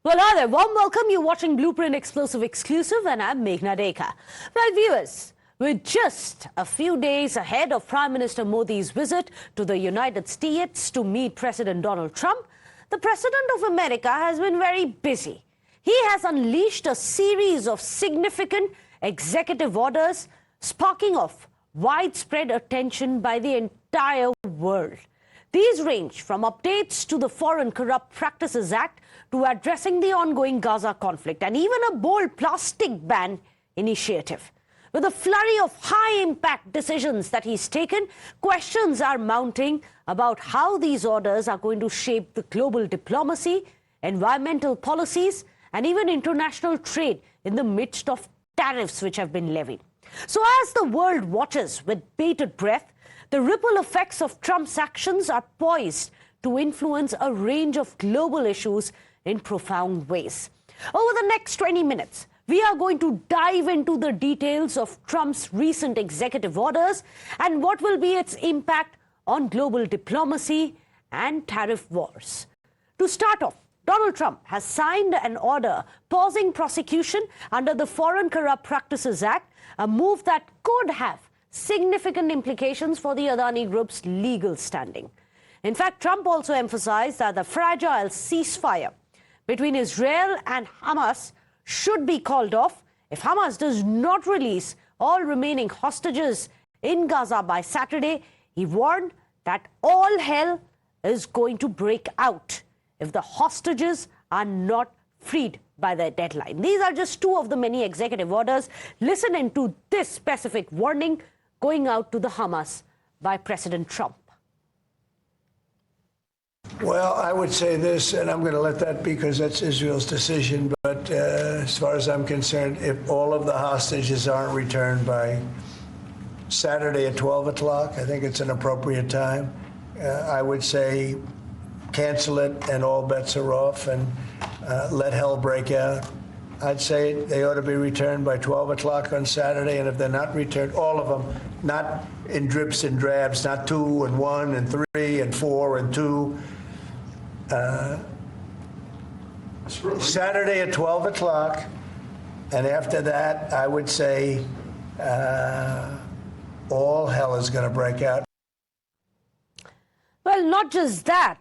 Well, hi there. Warm welcome. You're watching Blueprint Explosive Exclusive, and I'm Meghna Deka. Well, viewers, we're just a few days ahead of Prime Minister Modi's visit to the United States to meet President Donald Trump. The President of America has been very busy. He has unleashed a series of significant executive orders, sparking off widespread attention by the entire world. These range from updates to the Foreign Corrupt Practices Act to addressing the ongoing Gaza conflict and even a bold plastic ban initiative. With a flurry of high-impact decisions that he's taken, questions are mounting about how these orders are going to shape the global diplomacy, environmental policies, and even international trade in the midst of tariffs which have been levied. So as the world watches with bated breath, the ripple effects of Trump's actions are poised to influence a range of global issues in profound ways. Over the next 20 minutes, we are going to dive into the details of Trump's recent executive orders and what will be its impact on global diplomacy and tariff wars. To start off, Donald Trump has signed an order pausing prosecution under the Foreign Corrupt Practices Act, a move that could have significant implications for the Adani Group's legal standing. In fact, Trump also emphasized that the fragile ceasefire between Israel and Hamas should be called off if Hamas does not release all remaining hostages in Gaza by Saturday. He warned that all hell is going to break out if the hostages are not freed by their deadline. These are just two of the many executive orders. Listen into this specific warning going out to the Hamas by President Trump. Well, I would say this, and I'm going to let that because that's Israel's decision, but as far as I'm concerned, if all of the hostages aren't returned by Saturday at 12 o'clock, I think it's an appropriate time. I would say cancel it and all bets are off and let hell break out. I'd say they ought to be returned by 12 o'clock on Saturday, and if they're not returned, all of them, not in drips and drabs, not 2 and 1 and 3 and 4 and 2. Saturday at 12 o'clock, and after that, I would say all hell is going to break out. Well, not just that.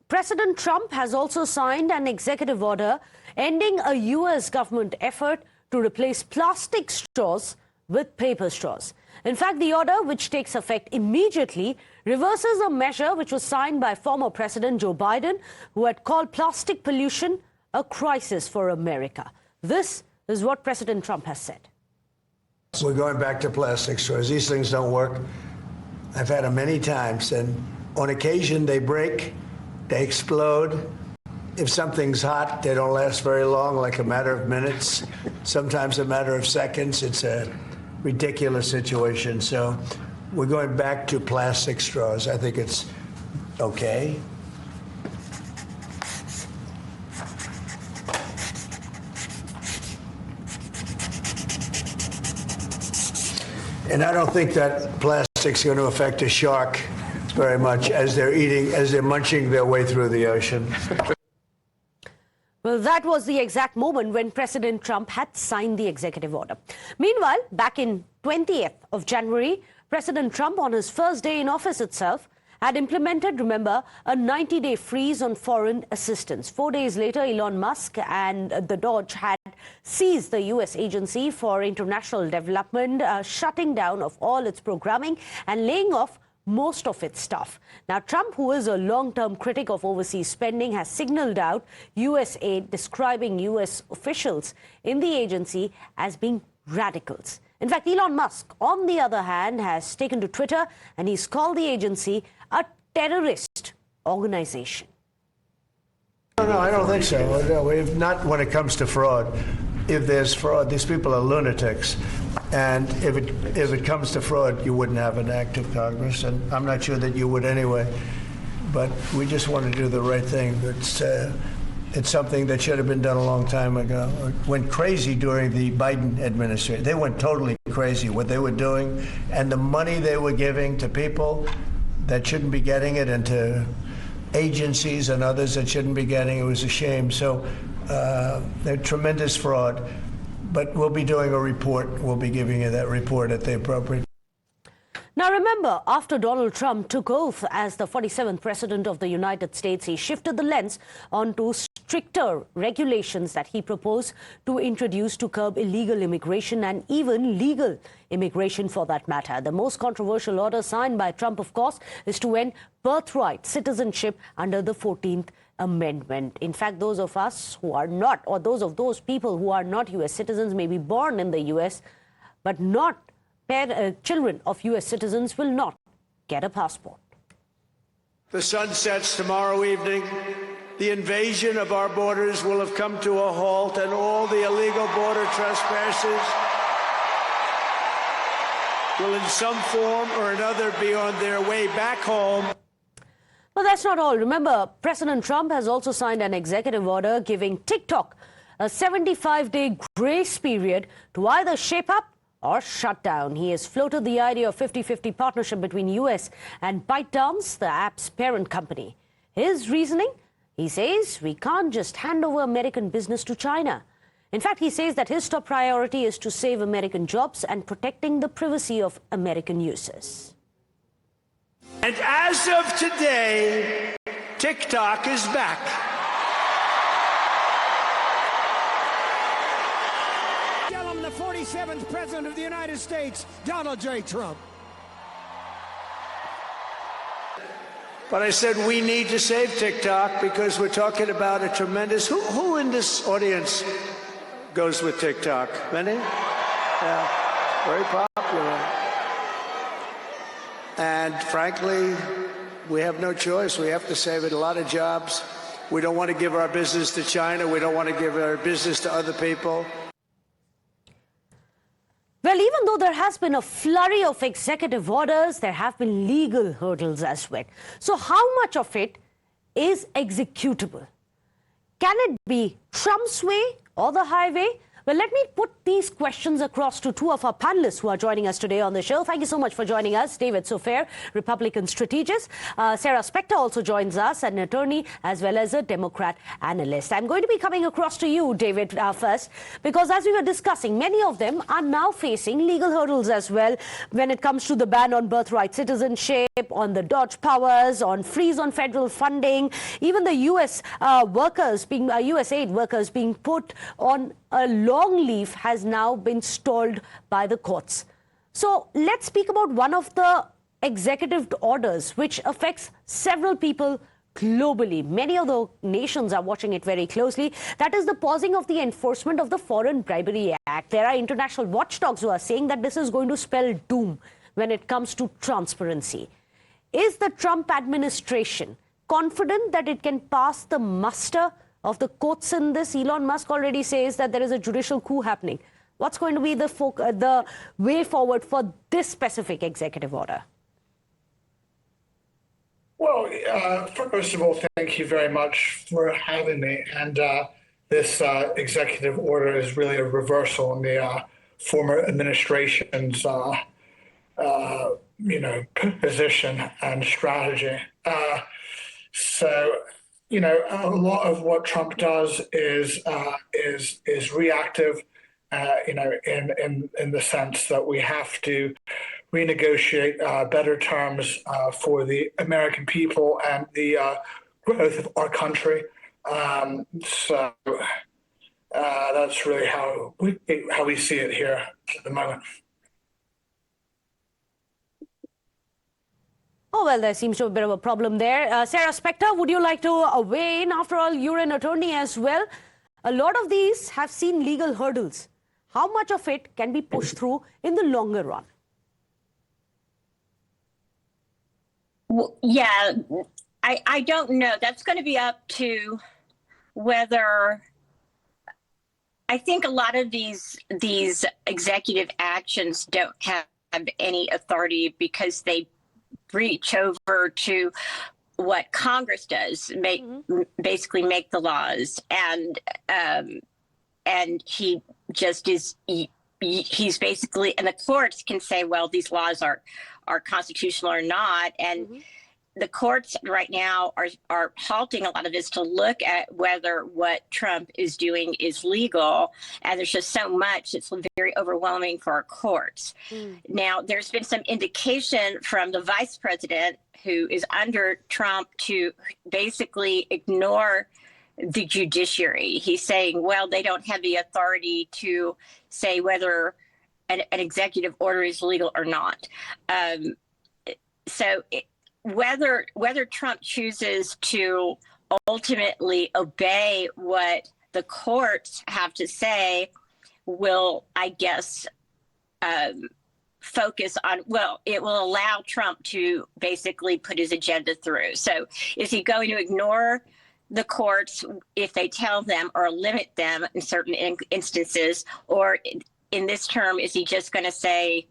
President Trump has also signed an executive order ending a U.S. government effort to replace plastic straws with paper straws. In fact, the order, which takes effect immediately, reverses a measure which was signed by former President Joe Biden, who had called plastic pollution a crisis for America. This is what President Trump has said. We're going back to plastic straws. These things don't work. I've had them many times, and on occasion they break, they explode. If something's hot, they don't last very long, like a matter of minutes, sometimes a matter of seconds. It's a ridiculous situation. So we're going back to plastic straws. I think it's okay. And I don't think that plastic's going to affect a shark very much as they're munching their way through the ocean. Well, that was the exact moment when President Trump had signed the executive order. Meanwhile, back in 20th of January, President Trump, on his first day in office itself, had implemented, remember, a 90-day freeze on foreign assistance. 4 days later, Elon Musk and the DOGE had seized the U.S. Agency for International Development, shutting down of all its programming and laying off most of its staff. Now, Trump, who is a long-term critic of overseas spending, has signaled out U.S. aid, describing U.S. officials in the agency as being radicals. In fact, Elon Musk, on the other hand, has taken to Twitter and he's called the agency a terrorist organization. No, I don't think so. No, not when it comes to fraud. If there's fraud, these people are lunatics. And if it comes to fraud, you wouldn't have an active Congress, and I'm not sure that you would anyway. But we just want to do the right thing. It's something that should have been done a long time ago. It went crazy during the Biden administration. They went totally crazy what they were doing, and the money they were giving to people that shouldn't be getting it, and to agencies and others that shouldn't be getting it. It was a shame. So They're tremendous fraud. But we'll be doing a report. We'll be giving you that report at the appropriate. Now remember, after Donald Trump took oath as the 47th President of the United States, he shifted the lens onto stricter regulations that he proposed to introduce to curb illegal immigration and even legal immigration for that matter. The most controversial order signed by Trump, of course, is to end birthright citizenship under the 14th Amendment. In fact, those of us who are not, or those people who are not U.S. citizens may be born in the U.S., but not children of U.S. citizens will not get a passport. The sun sets tomorrow evening. The invasion of our borders will have come to a halt, and all the illegal border trespassers will in some form or another be on their way back home. But that's not all. Remember, President Trump has also signed an executive order giving TikTok a 75-day grace period to either shape up or shut down. He has floated the idea of 50-50 partnership between U.S. and ByteDance, the app's parent company. His reasoning? He says we can't just hand over American business to China. In fact, he says that his top priority is to save American jobs and protecting the privacy of American users. And as of today, TikTok is back. Tell him the 47th President of the United States, Donald J. Trump. But I said we need to save TikTok because we're talking about a tremendous... Who in this audience goes with TikTok? Many? Yeah, very popular. And frankly, we have no choice. We have to save it. A lot of jobs. We don't want to give our business to China. We don't want to give our business to other people. Well, even though there has been a flurry of executive orders, there have been legal hurdles as well. So how much of it is executable? Can it be Trump's way or the highway? Well, let me put these questions across to two of our panelists who are joining us today on the show. Thank you so much for joining us. David Sofair, Republican strategist. Sarah Spector also joins us, an attorney as well as a Democrat analyst. I'm going to be coming across to you, David, first, because as we were discussing, many of them are now facing legal hurdles as well when it comes to the ban on birthright citizenship, on the DOGE powers, on freeze on federal funding, even the U.S. U.S. aid workers being put on a long leave has now been stalled by the courts. So let's speak about one of the executive orders which affects several people globally. Many of the nations are watching it very closely. That is the pausing of the enforcement of the Foreign Bribery Act. There are international watchdogs who are saying that this is going to spell doom when it comes to transparency. Is the Trump administration confident that it can pass the muster of the courts in this? Elon Musk already says that there is a judicial coup happening. What's going to be the way forward for this specific executive order? Well, first of all, thank you very much for having me. And this executive order is really a reversal in the former administration's, position and strategy. A lot of what Trump does is reactive, in the sense that we have to renegotiate better terms for the American people and the growth of our country. That's really how we see it here at the moment. Oh, well, there seems to be a bit of a problem there. Sarah Spector, would you like to weigh in? After all, you're an attorney as well. A lot of these have seen legal hurdles. How much of it can be pushed through in the longer run? Well, yeah, I don't know. That's going to be up to whether... I think a lot of these executive actions don't have any authority because they reach over to what Congress does, basically make the laws, and he just is. He's basically, and the courts can say, well, these laws are constitutional or not, and the courts right now are halting a lot of this to look at whether what Trump is doing is legal. And there's just so much, it's very overwhelming for our courts. Now, there's been some indication from the vice president who is under Trump to basically ignore the judiciary. He's saying, well, they don't have the authority to say whether an executive order is legal or not. Whether Trump chooses to ultimately obey what the courts have to say will, I guess, focus on, well, it will allow Trump to basically put his agenda through. So is he going to ignore the courts if they tell them or limit them in certain instances, or in this term, is he just going to say,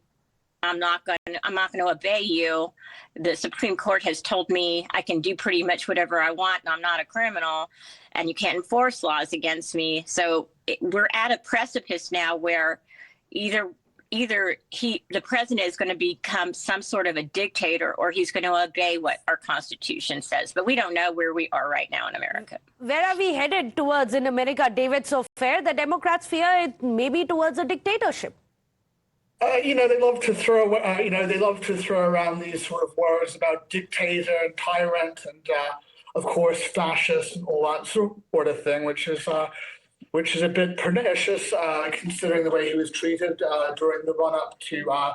I'm not going to obey you. The Supreme Court has told me I can do pretty much whatever I want, and I'm not a criminal, and you can't enforce laws against me. So we're at a precipice now where either the president is going to become some sort of a dictator, or he's going to obey what our Constitution says. But we don't know where we are right now in America. Where are we headed towards in America, David? So fair, the Democrats fear it may be towards a dictatorship. They love to throw, around these sort of words about dictator and tyrant and, of course, fascist and all that sort of thing, which is a bit pernicious considering the way he was treated during the run-up to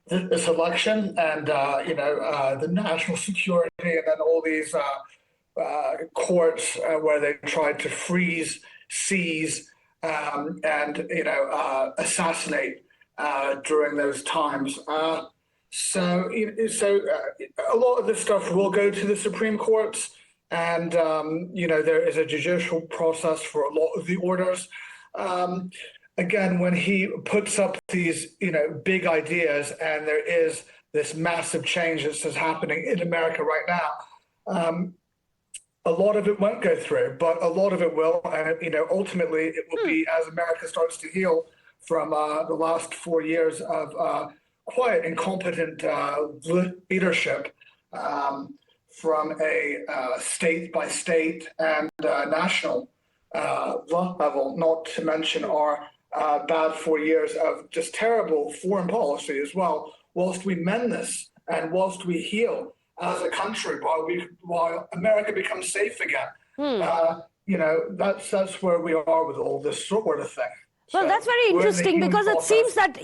this election, and the national security, and then all these courts where they tried to freeze, seize, and assassinate during those times. So a lot of this stuff will go to the Supreme Courts, and there is a judicial process for a lot of the orders. Again, when he puts up these big ideas, and there is this massive change that's happening in America right now, a lot of it won't go through, but a lot of it will, and ultimately it will be as America starts to heal from the last 4 years of quite incompetent leadership from a state by state and national level, not to mention our bad 4 years of just terrible foreign policy as well. Whilst we mend this and whilst we heal as a country, while America becomes safe again, that's where we are with all this sort of thing. Well, that's very interesting, because it seems that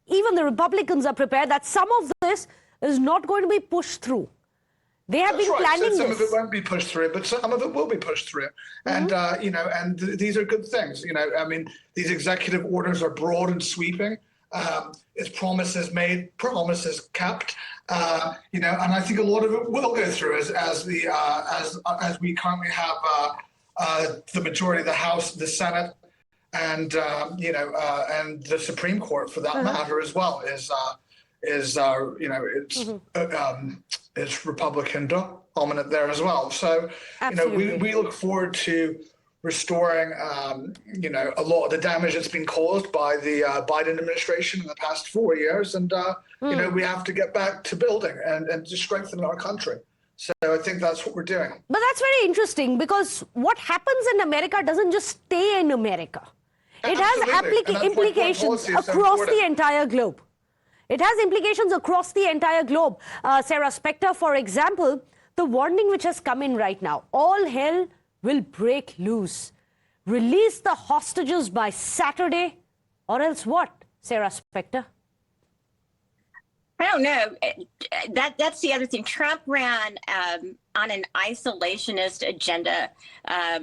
even the Republicans are prepared that some of this is not going to be pushed through. They have been planning this. Some of it won't be pushed through, but some of it will be pushed through. And, and these are good things. These executive orders are broad and sweeping. It's promises made, promises kept. And I think a lot of it will go through as we currently have the majority of the House, the Senate, and and the Supreme Court, for that matter, as well, it's Republican dominant there as well. So we look forward to restoring a lot of the damage that's been caused by the Biden administration in the past 4 years, and we have to get back to building and to strengthen our country. So I think that's what we're doing. But that's very interesting, because what happens in America doesn't just stay in America. It has implications across the entire globe. It has implications across the entire globe. Sarah Spector, for example, the warning which has come in right now, all hell will break loose. Release the hostages by Saturday, or else what, Sarah Spector? I don't know. That's the other thing. Trump ran on an isolationist agenda,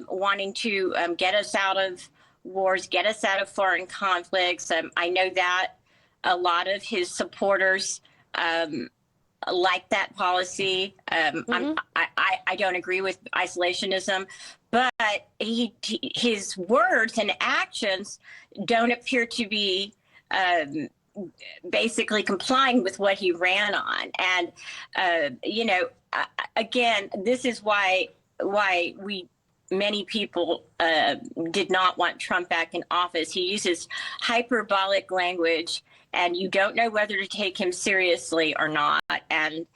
wanting to get us out of wars, get us out of foreign conflicts. I know that a lot of his supporters like that policy. I don't agree with isolationism, but his words and actions don't appear to be basically complying with what he ran on. And, again, this is why many people did not want Trump back in office. He uses hyperbolic language, and you don't know whether to take him seriously or not. And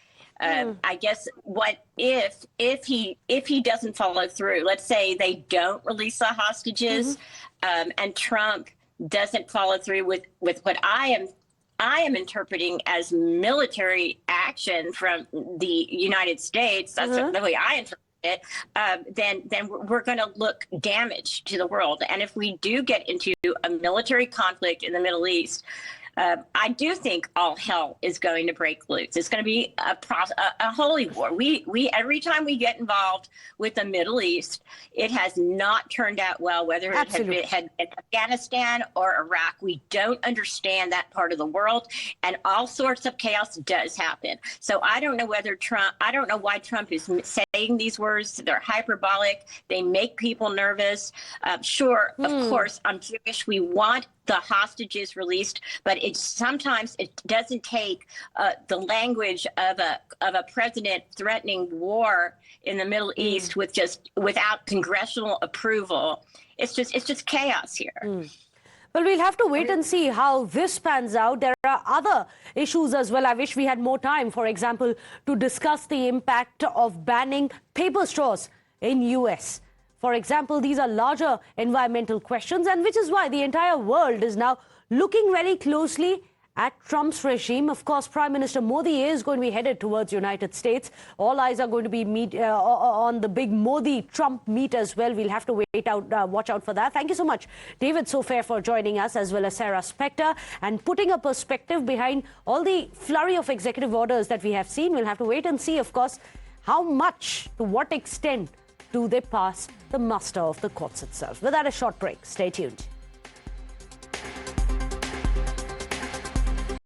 I guess what if he doesn't follow through? Let's say they don't release the hostages, and Trump doesn't follow through with what I am interpreting as military action from the United States. That's the way I interpret it. Then we're going to look damaged to the world. And if we do get into a military conflict in the Middle East, I do think all hell is going to break loose. It's going to be a holy war. We every time we get involved with the Middle East, it has not turned out well, whether it had been Afghanistan or Iraq. We don't understand that part of the world, and all sorts of chaos does happen. So I don't know why Trump is saying these words. They're hyperbolic. They make people nervous. Sure, of course, I'm Jewish. We want the hostages released, but sometimes it doesn't take the language of a president threatening war in the Middle East without congressional approval. It's just chaos here. Well, we'll have to wait and see how this pans out. There are other issues as well. I wish we had more time, for example, to discuss the impact of banning paper straws in US. For example, these are larger environmental questions, and which is why the entire world is now looking very closely at Trump's regime. Of course, Prime Minister Modi is going to be headed towards United States. All eyes are going to be on the big Modi-Trump meet as well. We'll have to watch out for that. Thank you so much, David Sofair, for joining us, as well as Sarah Spector, and putting a perspective behind all the flurry of executive orders that we have seen. We'll have to wait and see, of course, how much, to what extent, do they pass the muster of the courts itself. Without a short break, stay tuned.